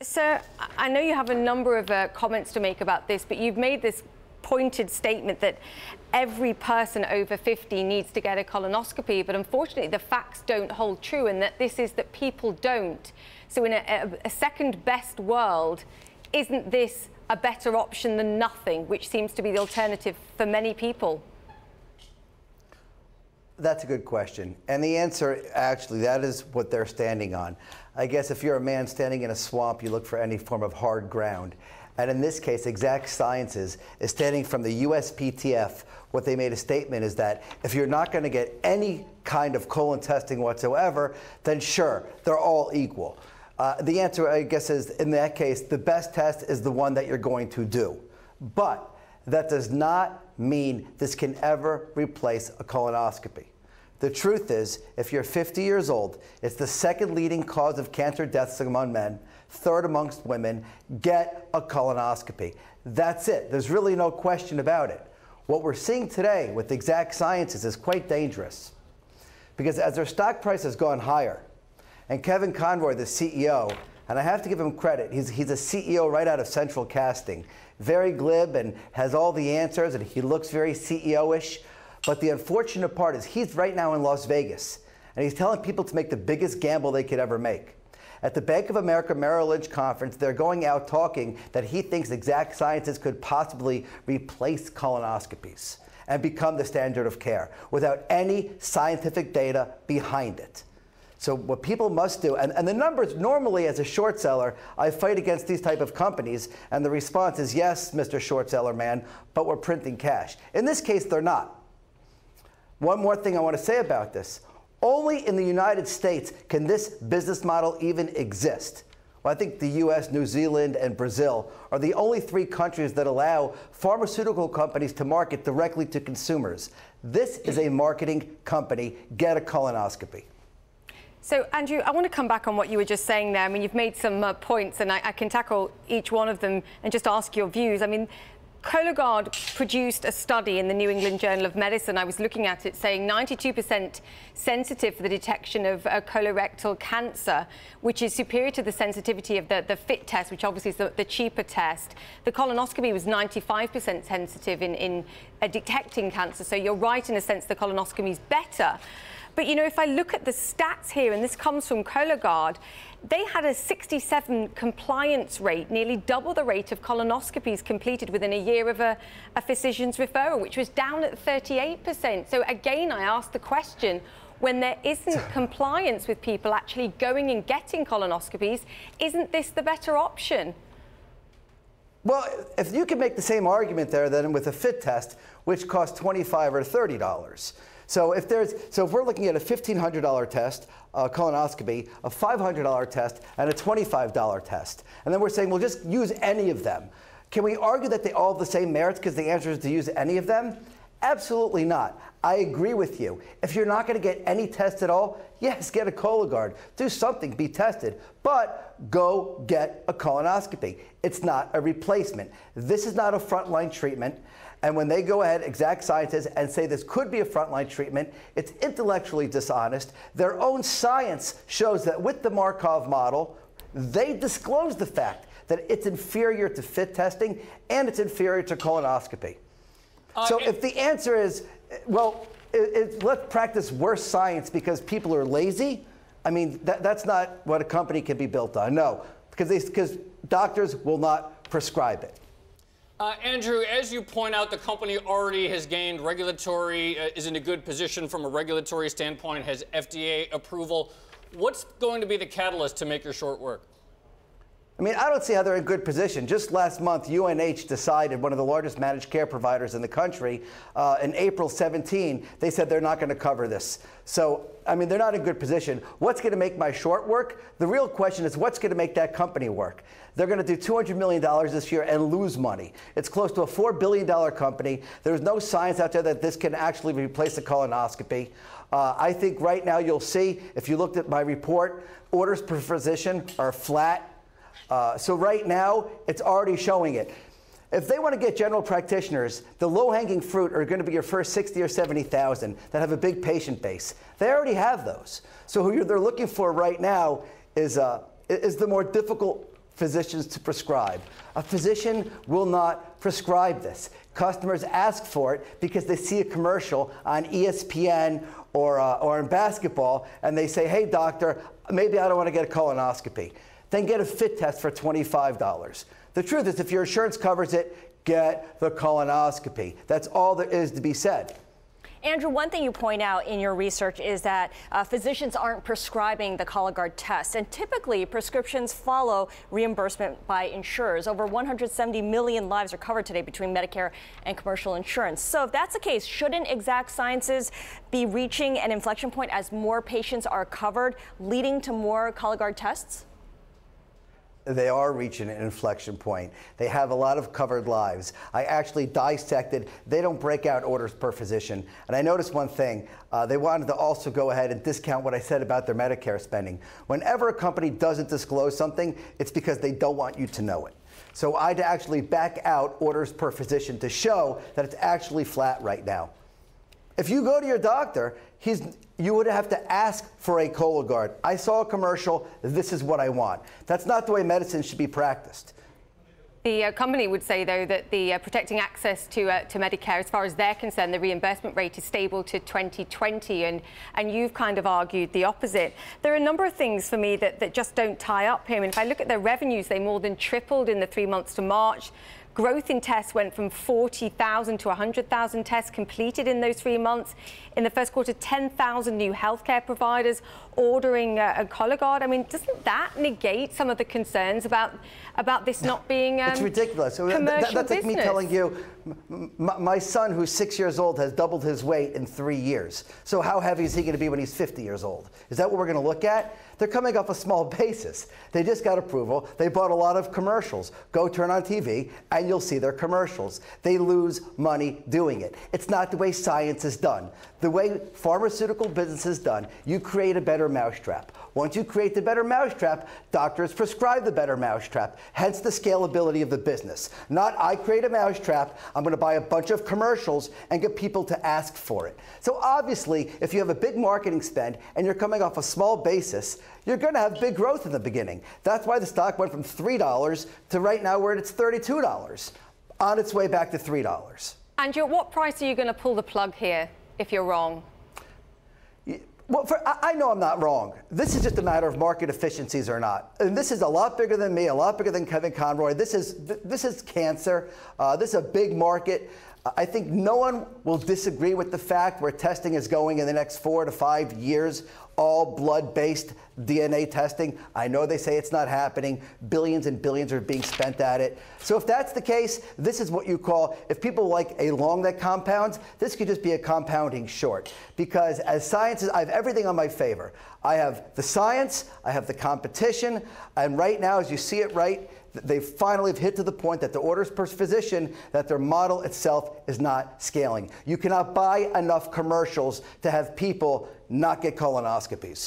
So I know you have a number of comments to make about this, but you've made this pointed statement that every person over 50 needs to get a colonoscopy, but unfortunately the facts don't hold true, and that this is that people don't. So in a second best world, isn't this a better option than nothing, which seems to be the alternative for many people? That's a good question. And the answer, actually, that is what they're standing on. I guess if you're a man standing in a swamp, you look for any form of hard ground. And in this case, Exact Sciences is standing from the USPTF. What they made a statement is that if you're not going to get any kind of colon testing whatsoever, then sure, they're all equal. The answer, I guess, is in that case, the best test is the one that you're going to do. But that does not mean this can ever replace a colonoscopy. The truth is, if you're 50 years old, it's the second leading cause of cancer deaths among men, third amongst women. Get a colonoscopy. That's it. There's really no question about it. What we're seeing today with Exact Sciences is quite dangerous, because as their stock price has gone higher, and Kevin Conroy, the CEO, and I have to give him credit, he's a CEO right out of Central Casting, very glib and has all the answers, and he looks very CEO-ish. But the unfortunate part is he's right now in Las Vegas, and he's telling people to make the biggest gamble they could ever make. At the Bank of America Merrill Lynch conference, they're going out talking that he thinks Exact Sciences could possibly replace colonoscopies and become the standard of care without any scientific data behind it. So what people must do, and the numbers, normally as a short seller, I fight against these type of companies, and the response is, yes, Mr. Short Seller Man, but we're printing cash. In this case, they're not. One more thing I want to say about this. Only in the United States can this business model even exist. Well, I think the US, New Zealand, and Brazil are the only three countries that allow pharmaceutical companies to market directly to consumers. This is a marketing company. Get a colonoscopy. So, Andrew, I want to come back on what you were just saying there. I mean, you've made some points, and I can tackle each one of them and just ask your views. I mean, Cologuard produced a study in the New England Journal of Medicine. I was looking at it, saying 92% sensitive for the detection of colorectal cancer, which is superior to the sensitivity of the FIT test, which obviously is the cheaper test. The colonoscopy was 95% sensitive in detecting cancer. So you're right in a sense the colonoscopy is better. But, you know, if I look at the stats here, and this comes from Cologuard, they had a 67 compliance rate, nearly double the rate of colonoscopies completed within a year of a physician's referral, which was down at 38%. So again, I ask the question, when there isn't compliance with people actually going and getting colonoscopies, isn't this the better option? Well, if you can make the same argument there then with a FIT test, which costs $25 or $30. So if we're looking at a $1,500 test, colonoscopy, a $500 test, and a $25 test, and then we're saying, well, just use any of them. Can we argue that they all have the same merits because the answer is to use any of them? Absolutely not. I agree with you. If you're not going to get any test at all, yes, get a Cologuard. Do something, be tested, but go get a colonoscopy. It's not a replacement. This is not a frontline treatment. And when they go ahead, Exact Sciences, and say this could be a frontline treatment, it's intellectually dishonest. Their own science shows that with the Markov model, they disclose the fact that it's inferior to FIT testing and it's inferior to colonoscopy. So if the answer is, well, let's practice worse science because people are lazy, I mean, that's not what a company can be built on. No, because doctors will not prescribe it. Andrew, as you point out, the company already has gained regulatory, is in a good position from a regulatory standpoint, has FDA approval. What's going to be the catalyst to make your short work? I mean, I don't see how they're in good position. Just last month, UNH decided, one of the largest managed care providers in the country, in April 17, they said they're not going to cover this. So, I mean, they're not in good position. What's going to make my short work? The real question is, what's going to make that company work? They're going to do $200 million this year and lose money. It's close to a $4 billion company. There's no science out there that this can actually replace a colonoscopy. I think right now you'll see, if you looked at my report, orders per physician are flat. So right now, it's already showing it. If they want to get general practitioners, the low-hanging fruit are going to be your first 60 or 70,000 that have a big patient base. They already have those. So who they're looking for right now is the more difficult physicians to prescribe. A physician will not prescribe this. Customers ask for it because they see a commercial on ESPN or in basketball, and they say, hey, doctor, maybe I don't want to get a colonoscopy. Then get a fit test for $25. The truth is, if your insurance covers it, get the colonoscopy. That's all there is to be said. Andrew, one thing you point out in your research is that physicians aren't prescribing the Cologuard test, and typically prescriptions follow reimbursement by insurers. Over 170 million lives are covered today between Medicare and commercial insurance. So if that's the case, shouldn't Exact Sciences be reaching an inflection point as more patients are covered, leading to more Cologuard tests? They are reaching an inflection point. They have a lot of covered lives. I actually dissected. They don't break out orders per physician. And I noticed one thing. They wanted to also go ahead and discount what I said about their Medicare spending. Whenever a company doesn't disclose something, it's because they don't want you to know it. So I'd actually back out orders per physician to show that it's actually flat right now. If you go to your doctor, you would have to ask for a Cologuard. I saw a commercial, this is what I want. That's not the way medicine should be practiced. The company would say, though, that the protecting access to Medicare, as far as they're concerned, the reimbursement rate is stable to 2020, and you've kind of argued the opposite. There are a number of things for me that just don't tie up here. And if I look at their revenues, they more than tripled in the 3 months to March. Growth in tests went from 40,000 to 100,000 tests completed in those 3 months. In the first quarter, 10,000 new healthcare providers ordering a Cologuard. I mean, doesn't that negate some of the concerns about this not being it's ridiculous. Commercial that's like me business? telling you, my son, who's 6 years old, has doubled his weight in 3 years. So how heavy is he going to be when he's 50 years old? Is that what we're going to look at? They're coming off a small basis. They just got approval. They bought a lot of commercials. Go turn on TV and you'll see their commercials. They lose money doing it. It's not the way science is done. The way pharmaceutical business is done, you create a better mousetrap. Once you create the better mousetrap, doctors prescribe the better mousetrap, hence the scalability of the business. Not I create a mousetrap, I'm going to buy a bunch of commercials and get people to ask for it. So obviously, if you have a big marketing spend and you're coming off a small basis, you're going to have big growth in the beginning. That's why the stock went from $3 to right now where it's $32, on its way back to $3. Andrew, at what price are you going to pull the plug here if you're wrong? Well, I know I'm not wrong. This is just a matter of market efficiencies or not. And this is a lot bigger than me, a lot bigger than Kevin Conroy. This is cancer. This is a big market. I think no one will disagree with the fact where testing is going in the next 4 to 5 years, all blood-based DNA testing. I know they say it's not happening. Billions and billions are being spent at it. So if that's the case, this is what you call, if people like a long that compounds, this could just be a compounding short. Because as science is, I have everything on my favor. I have the science, I have the competition, and right now, as you see it right, they finally have hit to the point that the orders per physician, that their model itself is not scaling. You cannot buy enough commercials to have people not get colonoscopies.